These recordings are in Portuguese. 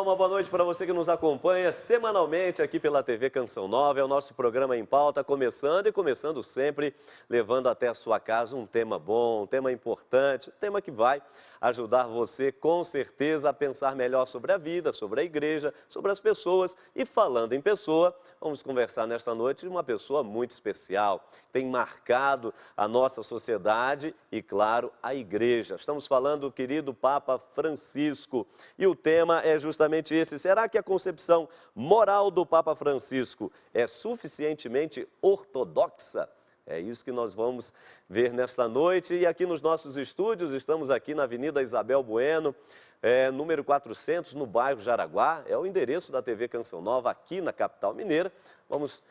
uma boa noite para você que nos acompanha semanalmente aqui pela TV Canção Nova. É o nosso programa Em Pauta, começando sempre, levando até a sua casa um tema bom, um tema importante, um tema que vai ajudar você, com certeza, a pensar melhor sobre a vida, sobre a igreja, sobre as pessoas. E falando em pessoa, vamos conversar nesta noite de uma pessoa muito especial, tem marcado a nossa sociedade e, claro, a igreja. Estamos falando do querido Papa Francisco e o tema é justamente esse: será que a concepção moral do Papa Francisco é suficientemente ortodoxa? É isso que nós vamos ver nesta noite. E aqui nos nossos estúdios, estamos aqui na Avenida Isabel Bueno, número 400, no bairro Jaraguá. É o endereço da TV Canção Nova, aqui na capital mineira. Vamos,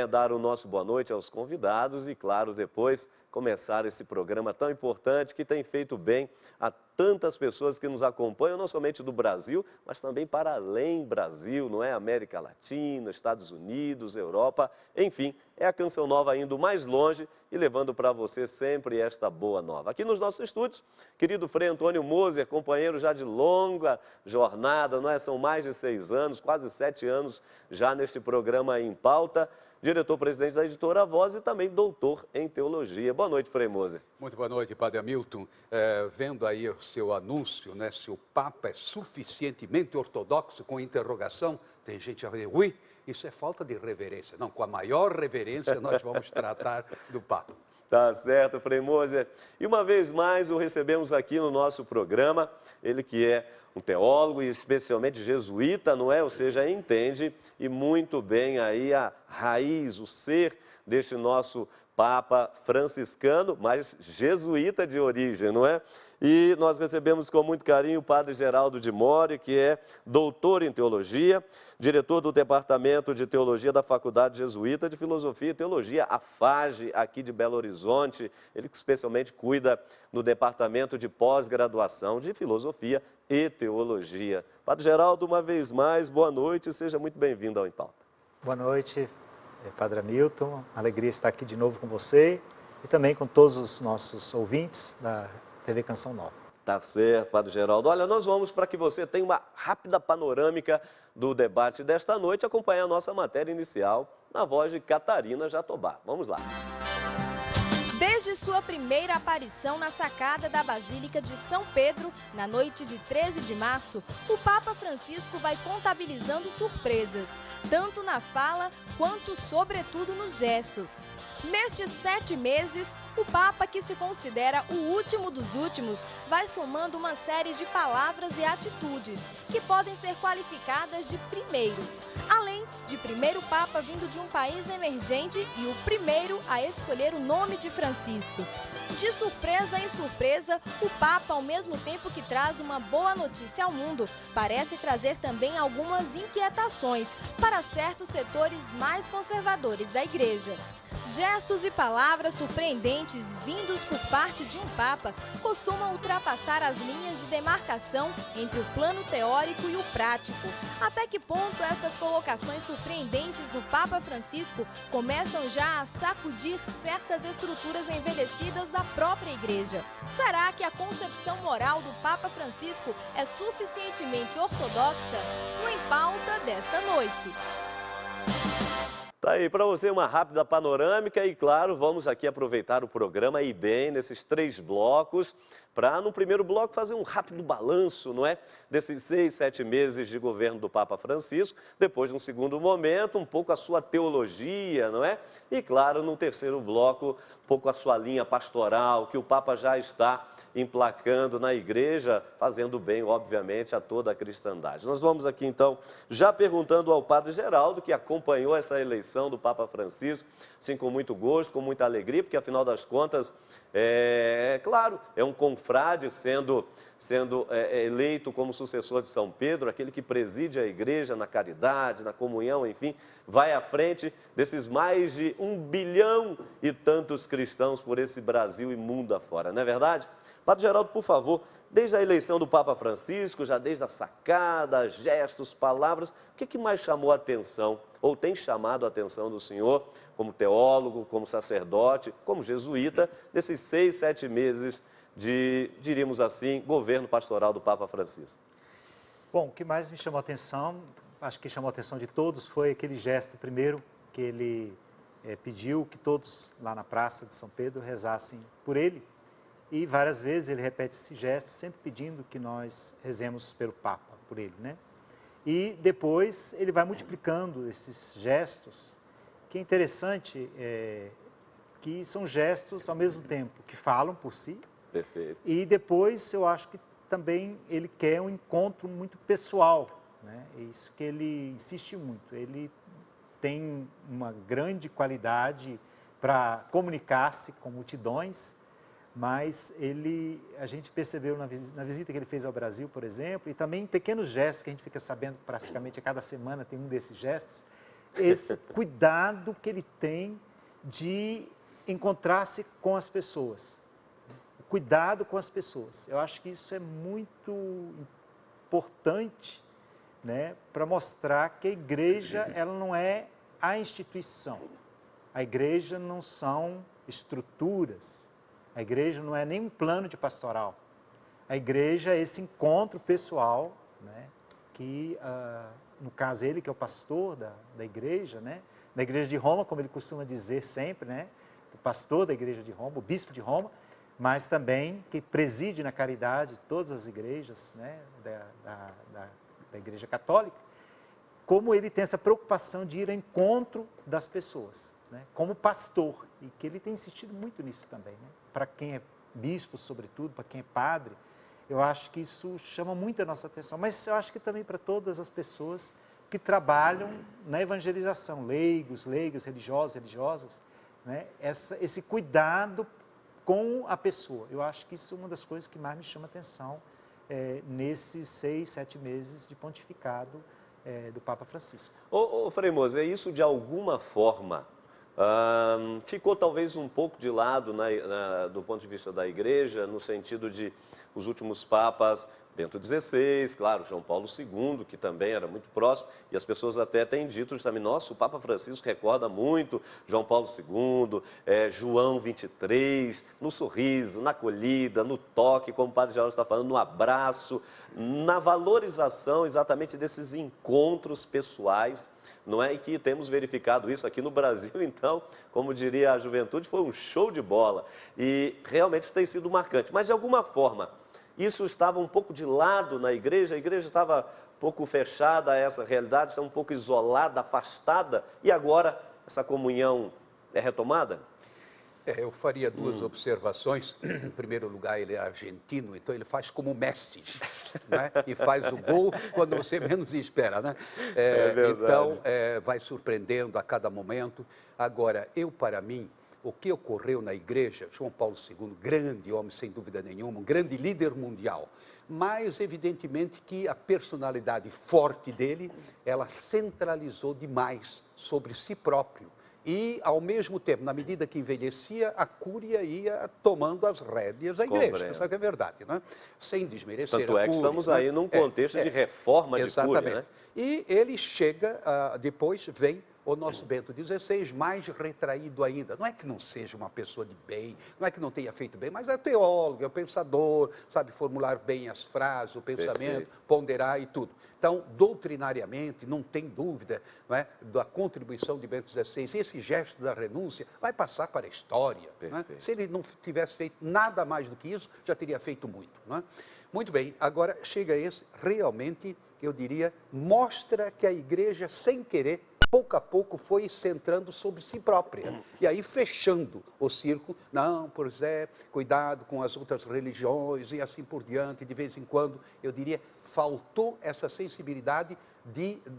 dar o nosso boa noite aos convidados e, claro, depois começar esse programa tão importante que tem feito bem a tantas pessoas que nos acompanham, não somente do Brasil, mas também para além Brasil, não é? América Latina, Estados Unidos, Europa, enfim, é a Canção Nova indo mais longe e levando para você sempre esta boa nova. Aqui nos nossos estúdios, querido Frei Antônio Moser, companheiro já de longa jornada, não é? São mais de 6 anos, quase 7 anos já neste programa Em Pauta. Diretor-presidente da Editora Voz e também doutor em teologia. Boa noite, Frei Moser. Muito boa noite, Padre Hamilton. Vendo aí o seu anúncio, né, se o Papa é suficientemente ortodoxo, com interrogação, tem gente a ver, ui, isso é falta de reverência. Não, com a maior reverência nós vamos tratar do Papa. Tá certo, Frei Moser. E uma vez mais o recebemos aqui no nosso programa, ele que é um teólogo e especialmente jesuíta, não é? Ou seja, entende e muito bem aí a raiz, o ser deste nosso Papa franciscano, mas jesuíta de origem, não é? E nós recebemos com muito carinho o Padre Geraldo de Mori, que é doutor em teologia, diretor do Departamento de Teologia da Faculdade Jesuíta de Filosofia e Teologia, a FAGE, aqui de Belo Horizonte. Ele que especialmente cuida no Departamento de Pós-Graduação de Filosofia e Teologia. Padre Geraldo, uma vez mais, boa noite e seja muito bem-vindo ao Em Pauta. Boa noite, Padre Hamilton. Alegria estar aqui de novo com você e também com todos os nossos ouvintes da TV Canção Nova. Tá certo, Padre Geraldo. Olha, nós vamos, para que você tenha uma rápida panorâmica do debate desta noite, acompanhar a nossa matéria inicial na voz de Catarina Jatobá. Vamos lá. Desde sua primeira aparição na sacada da Basílica de São Pedro, na noite de 13 de março, o Papa Francisco vai contabilizando surpresas, tanto na fala quanto, sobretudo, nos gestos. Nestes 7 meses, o Papa, que se considera o último dos últimos, vai somando uma série de palavras e atitudes que podem ser qualificadas de primeiros, além de primeiro Papa vindo de um país emergente e o primeiro a escolher o nome de Francisco. De surpresa em surpresa, o Papa, ao mesmo tempo que traz uma boa notícia ao mundo, parece trazer também algumas inquietações para certos setores mais conservadores da Igreja. Gestos e palavras surpreendentes vindos por parte de um Papa costumam ultrapassar as linhas de demarcação entre o plano teórico e o prático. Até que ponto essas colocações surpreendentes do Papa Francisco começam já a sacudir certas estruturas envelhecidas da própria Igreja? Será que a concepção moral do Papa Francisco é suficientemente ortodoxa? No Em Pauta desta noite. Tá aí para você uma rápida panorâmica e, claro, vamos aqui aproveitar o programa e bem nesses 3 blocos para, no primeiro bloco, fazer um rápido balanço, não é? Desses 6, 7 meses de governo do Papa Francisco. Depois, num segundo momento, um pouco a sua teologia, não é? E, claro, no terceiro bloco, um pouco a sua linha pastoral, que o Papa já está emplacando na igreja, fazendo bem, obviamente, a toda a cristandade. Nós vamos aqui, então, já perguntando ao Padre Geraldo, que acompanhou essa eleição do Papa Francisco, assim, com muito gosto, com muita alegria, porque, afinal das contas, claro, é um confrade sendo eleito como sucessor de São Pedro, aquele que preside a igreja na caridade, na comunhão, enfim, vai à frente desses mais de 1 bilhão e tantos cristãos por esse Brasil e mundo afora, não é verdade? Padre Geraldo, por favor, desde a eleição do Papa Francisco, já desde a sacada, gestos, palavras, o que mais chamou a atenção, ou tem chamado a atenção do senhor, como teólogo, como sacerdote, como jesuíta, desses 6, 7 meses de, diríamos assim, governo pastoral do Papa Francisco? Bom, o que mais me chamou a atenção, acho que chamou a atenção de todos, foi aquele gesto primeiro que ele pediu que todos lá na Praça de São Pedro rezassem por ele. E várias vezes ele repete esse gesto, sempre pedindo que nós rezemos pelo Papa, por ele, né? E depois ele vai multiplicando esses gestos, que é interessante, que são gestos ao mesmo tempo que falam por si. Perfeito. E depois eu acho que também ele quer um encontro muito pessoal, né? É isso que ele insiste muito. Ele tem uma grande qualidade para comunicar-se com multidões, mas a gente percebeu na visita que ele fez ao Brasil, por exemplo, e também em pequenos gestos que a gente fica sabendo praticamente a cada semana tem um desses gestos, esse cuidado que ele tem de encontrar-se com as pessoas. Cuidado com as pessoas. Eu acho que isso é muito importante, né, para mostrar que a igreja ela não é a instituição. A igreja não são estruturas. A igreja não é nem um plano de pastoral. A igreja é esse encontro pessoal, né, que, no caso, ele que é o pastor da igreja, né, da igreja de Roma, como ele costuma dizer sempre, né, o pastor da igreja de Roma, o bispo de Roma, mas também que preside na caridade todas as igrejas, né, da igreja católica, como ele tem essa preocupação de ir ao encontro das pessoas, né, como pastor, e que ele tem insistido muito nisso também, né, para quem é bispo, sobretudo, para quem é padre, eu acho que isso chama muito a nossa atenção, mas eu acho que também para todas as pessoas que trabalham na evangelização, leigos, leigas, religiosos, religiosas, né, esse cuidado com a pessoa. Eu acho que isso é uma das coisas que mais me chama a atenção nesses 6, 7 meses de pontificado do Papa Francisco. Frei Moser, isso de alguma forma ficou talvez um pouco de lado do ponto de vista da igreja, no sentido de os últimos papas, Bento XVI, claro, João Paulo II, que também era muito próximo, e as pessoas até têm dito justamente, nossa, o Papa Francisco recorda muito João Paulo II, João 23, no sorriso, na acolhida, no toque, como o Padre Geraldo está falando, no abraço, na valorização exatamente desses encontros pessoais, não é? E que temos verificado isso aqui no Brasil, então, como diria a juventude, foi um show de bola, e realmente tem sido marcante, mas de alguma forma, isso estava um pouco de lado na igreja, a igreja estava um pouco fechada a essa realidade, estava um pouco isolada, afastada, e agora essa comunhão é retomada? Eu faria duas observações. Em primeiro lugar, ele é argentino, então ele faz como o Messi, né? E faz o gol quando você menos espera, né? Então, vai surpreendendo a cada momento. Agora, para mim, o que ocorreu na igreja, João Paulo II, grande homem, sem dúvida nenhuma, um grande líder mundial, mas evidentemente que a personalidade forte dele, ela centralizou demais sobre si próprio. E, ao mesmo tempo, na medida que envelhecia, a cúria ia tomando as rédeas da igreja. Essa é a verdade, né? Sem desmerecer Tanto a é que cúria, estamos né? aí num contexto de reforma de exatamente. cúria, né? E ele chega, depois vem o nosso Bento XVI, mais retraído ainda. Não é que não seja uma pessoa de bem, não é que não tenha feito bem, mas é teólogo, é pensador, sabe formular bem as frases, o pensamento, Perfeito. ponderar e tudo. Então, doutrinariamente, não tem dúvida, não é, da contribuição de Bento XVI. Esse gesto da renúncia vai passar para a história. Não é? Se ele não tivesse feito nada mais do que isso, já teria feito muito. Não é? Muito bem, agora chega esse, realmente, eu diria, mostra que a igreja, sem querer, pouco a pouco foi centrando sobre si própria. E aí fechando o círculo, não, pois cuidado com as outras religiões e assim por diante, de vez em quando, eu diria, faltou essa sensibilidade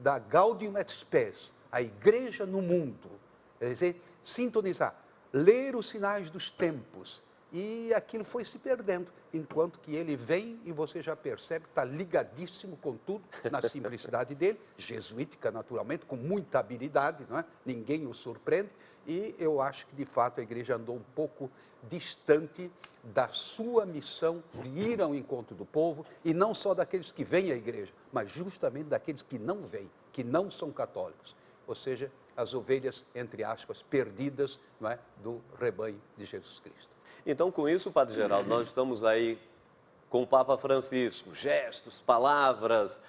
da Gaudium et Spes, a igreja no mundo. Quer dizer, sintonizar, ler os sinais dos tempos. E aquilo foi se perdendo, enquanto que ele vem e você já percebe que está ligadíssimo com tudo, na simplicidade dele, jesuítica naturalmente, com muita habilidade, não é? Ninguém o surpreende, e eu acho que de fato a igreja andou um pouco distante da sua missão de ir ao encontro do povo, e não só daqueles que vêm à igreja, mas justamente daqueles que não vêm, que não são católicos, ou seja, as ovelhas, entre aspas, perdidas, não é? Do rebanho de Jesus Cristo. Então, com isso, Padre Geraldo, nós estamos aí com o Papa Francisco, gestos, palavras,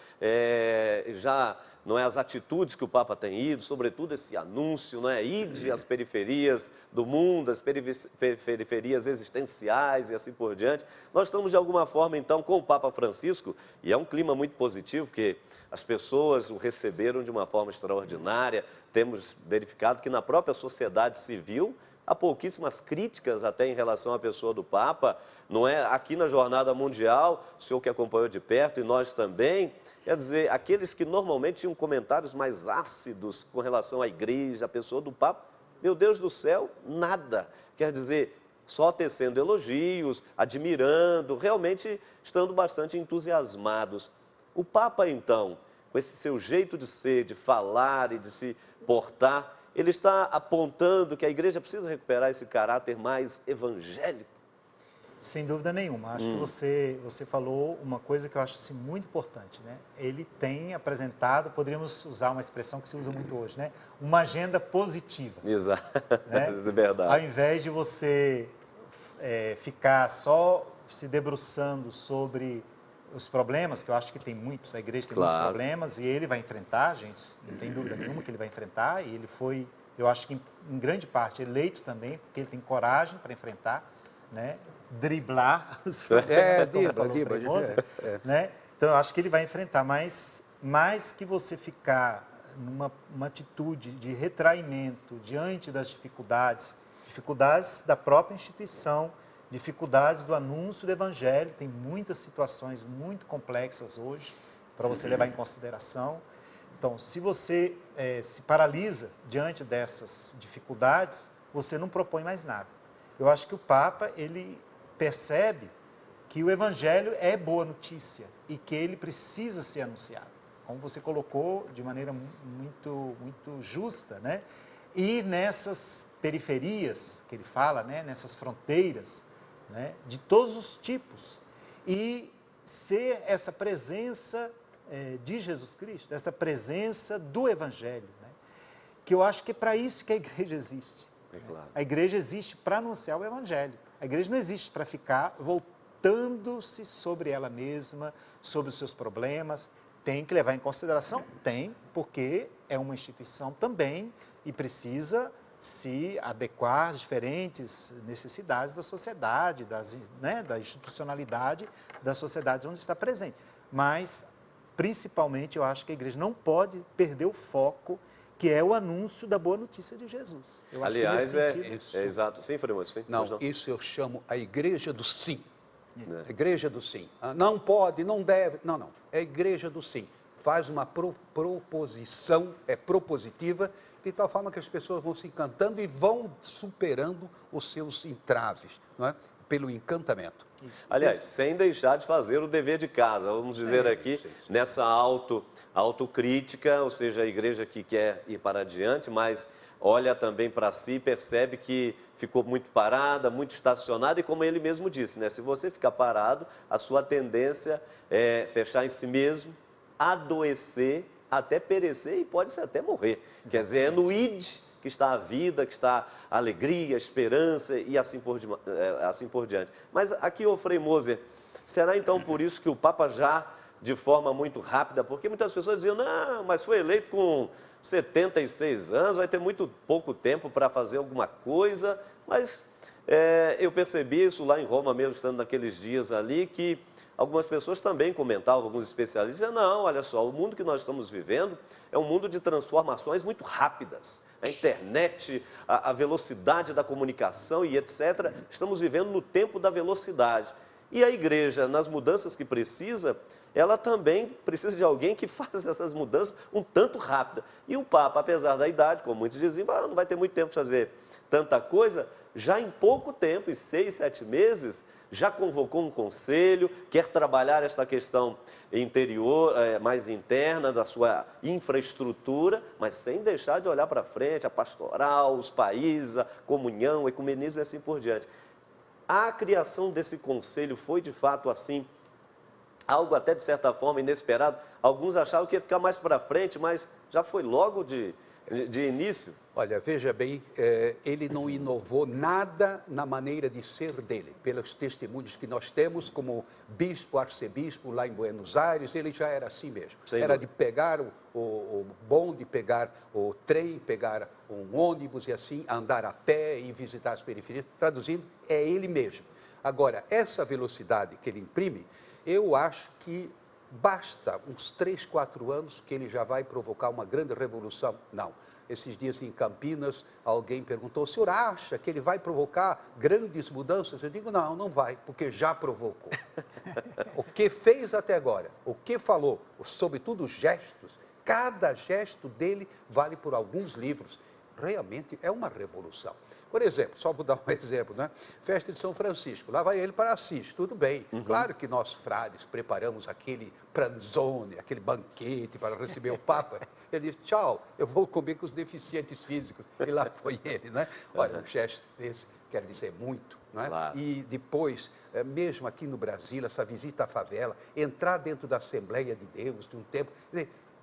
já não é as atitudes que o Papa tem ido, sobretudo esse anúncio, não é? Ide às periferias do mundo, às periferias existenciais e assim por diante. Nós estamos de alguma forma então com o Papa Francisco e é um clima muito positivo, porque as pessoas o receberam de uma forma extraordinária. Temos verificado que na própria sociedade civil há pouquíssimas críticas até em relação à pessoa do Papa, não é? Aqui na Jornada Mundial, o senhor que acompanhou de perto e nós também, quer dizer, aqueles que normalmente tinham comentários mais ácidos com relação à igreja, à pessoa do Papa, meu Deus do céu, nada. Quer dizer, só tecendo elogios, admirando, realmente estando bastante entusiasmados. O Papa, então, com esse seu jeito de ser, de falar e de se portar, ele está apontando que a igreja precisa recuperar esse caráter mais evangélico? Sem dúvida nenhuma. Acho que você falou uma coisa que eu acho assim, muito importante, né? Ele tem apresentado, poderíamos usar uma expressão que se usa muito hoje, né? Uma agenda positiva. Exato, né? É verdade. Ao invés de você ficar só se debruçando sobre os problemas, que eu acho que tem muitos, a igreja tem muitos problemas, e ele vai enfrentar, gente, não tem dúvida nenhuma que ele vai enfrentar, e ele foi, eu acho que em grande parte, eleito também, porque ele tem coragem para enfrentar, né? Driblar os problemas, né? Então, eu acho que ele vai enfrentar, mas mais que você ficar numa atitude de retraimento diante das dificuldades da própria instituição, dificuldades do anúncio do Evangelho, tem muitas situações muito complexas hoje para você levar em consideração. Então, se você se paralisa diante dessas dificuldades, você não propõe mais nada. Eu acho que o Papa, ele percebe que o Evangelho é boa notícia e que ele precisa ser anunciado, como você colocou de maneira muito justa, né? E nessas periferias que ele fala, né? Nessas fronteiras, né, de todos os tipos, e ser essa presença de Jesus Cristo, essa presença do Evangelho, né, que eu acho que é para isso que a igreja existe. Claro. A igreja existe para anunciar o Evangelho. A igreja não existe para ficar voltando-se sobre ela mesma, sobre os seus problemas. Tem que levar em consideração? Tem, porque é uma instituição também e precisa se adequar às diferentes necessidades da sociedade, da institucionalidade das sociedades onde está presente. Mas, principalmente, eu acho que a igreja não pode perder o foco, que é o anúncio da boa notícia de Jesus. Eu acho Aliás, que nesse sentido... é exato. Sim, Frei Múcio? Não, isso eu chamo a igreja do sim. A igreja do sim. Não pode, não deve. Não. É a igreja do sim. Faz uma proposição, é propositiva, de tal forma que as pessoas vão se encantando e vão superando os seus entraves, não é? Pelo encantamento. Aliás, sem deixar de fazer o dever de casa, vamos dizer aqui, nessa autocrítica, ou seja, a igreja que quer ir para adiante, mas olha também para si e percebe que ficou muito parada, muito estacionada, e como ele mesmo disse, né? Se você ficar parado, a sua tendência é fechar em si mesmo, adoecer, até perecer e pode-se até morrer. Quer dizer, é no id que está a vida, que está a alegria, a esperança e assim por diante. Mas aqui, ô Frei Moser, será então por isso que o Papa já, de forma muito rápida, porque muitas pessoas diziam, não, mas foi eleito com 76 anos, vai ter muito pouco tempo para fazer alguma coisa, mas eu percebi isso lá em Roma mesmo, estando naqueles dias ali, que algumas pessoas também comentavam, alguns especialistas, diziam, não, olha só, o mundo que nós estamos vivendo é um mundo de transformações muito rápidas. A internet, a velocidade da comunicação e etc. Estamos vivendo no tempo da velocidade. E a igreja, nas mudanças que precisa, ela também precisa de alguém que faça essas mudanças um tanto rápida. E o Papa, apesar da idade, como muitos diziam, não vai ter muito tempo de fazer tanta coisa, já em pouco tempo, em 6, 7 meses, já convocou um conselho, quer trabalhar esta questão interior, mais interna, da sua infraestrutura, mas sem deixar de olhar para frente, a pastoral, os países, a comunhão, o ecumenismo e assim por diante. A criação desse conselho foi, de fato, assim, algo até de certa forma inesperado. Alguns achavam que ia ficar mais para frente, mas já foi logo de início. Olha, veja bem, ele não inovou nada na maneira de ser dele. Pelos testemunhos que nós temos, como bispo, arcebispo lá em Buenos Aires, ele já era assim mesmo. Era de pegar o bonde, pegar o trem, pegar um ônibus e assim, andar a pé e visitar as periferias. Traduzindo, é ele mesmo. Agora, essa velocidade que ele imprime, eu acho que basta uns 3, 4 anos que ele já vai provocar uma grande revolução. Não. Esses dias em Campinas, alguém perguntou, o senhor acha que ele vai provocar grandes mudanças? Eu digo, não, não vai, porque já provocou. O que fez até agora, o que falou, sobretudo os gestos, cada gesto dele vale por alguns livros. Realmente é uma revolução. Por exemplo, só vou dar um exemplo, né? Festa de São Francisco, lá vai ele para Assis, tudo bem. Claro que nós, frades, preparamos aquele pranzone, aquele banquete para receber o Papa. Ele disse, tchau, eu vou comer com os deficientes físicos. E lá foi ele, né? Olha, um gesto desse quer dizer muito, não é? Claro. E depois, mesmo aqui no Brasil, essa visita à favela, entrar dentro da Assembleia de Deus, de um tempo,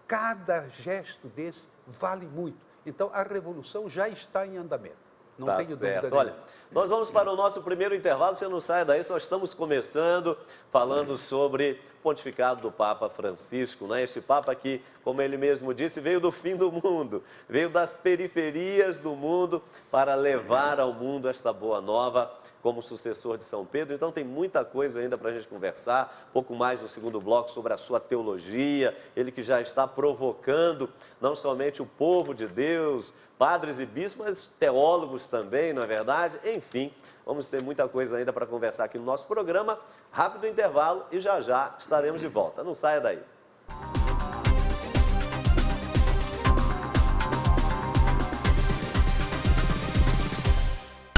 cada gesto desse vale muito. Então, a revolução já está em andamento. Não tá tenho dúvida certo. Olha, nós vamos para o nosso primeiro intervalo, você não sai daí, nós estamos começando falando sobre o pontificado do Papa Francisco, né? Este Papa que, como ele mesmo disse, veio do fim do mundo, veio das periferias do mundo para levar ao mundo esta boa nova como sucessor de São Pedro. Então tem muita coisa ainda para a gente conversar, pouco mais no segundo bloco sobre a sua teologia, ele que já está provocando não somente o povo de Deus, padres e bispos, mas teólogos também, não é verdade? Enfim, vamos ter muita coisa ainda para conversar aqui no nosso programa. Rápido intervalo e já já estaremos de volta. Não saia daí.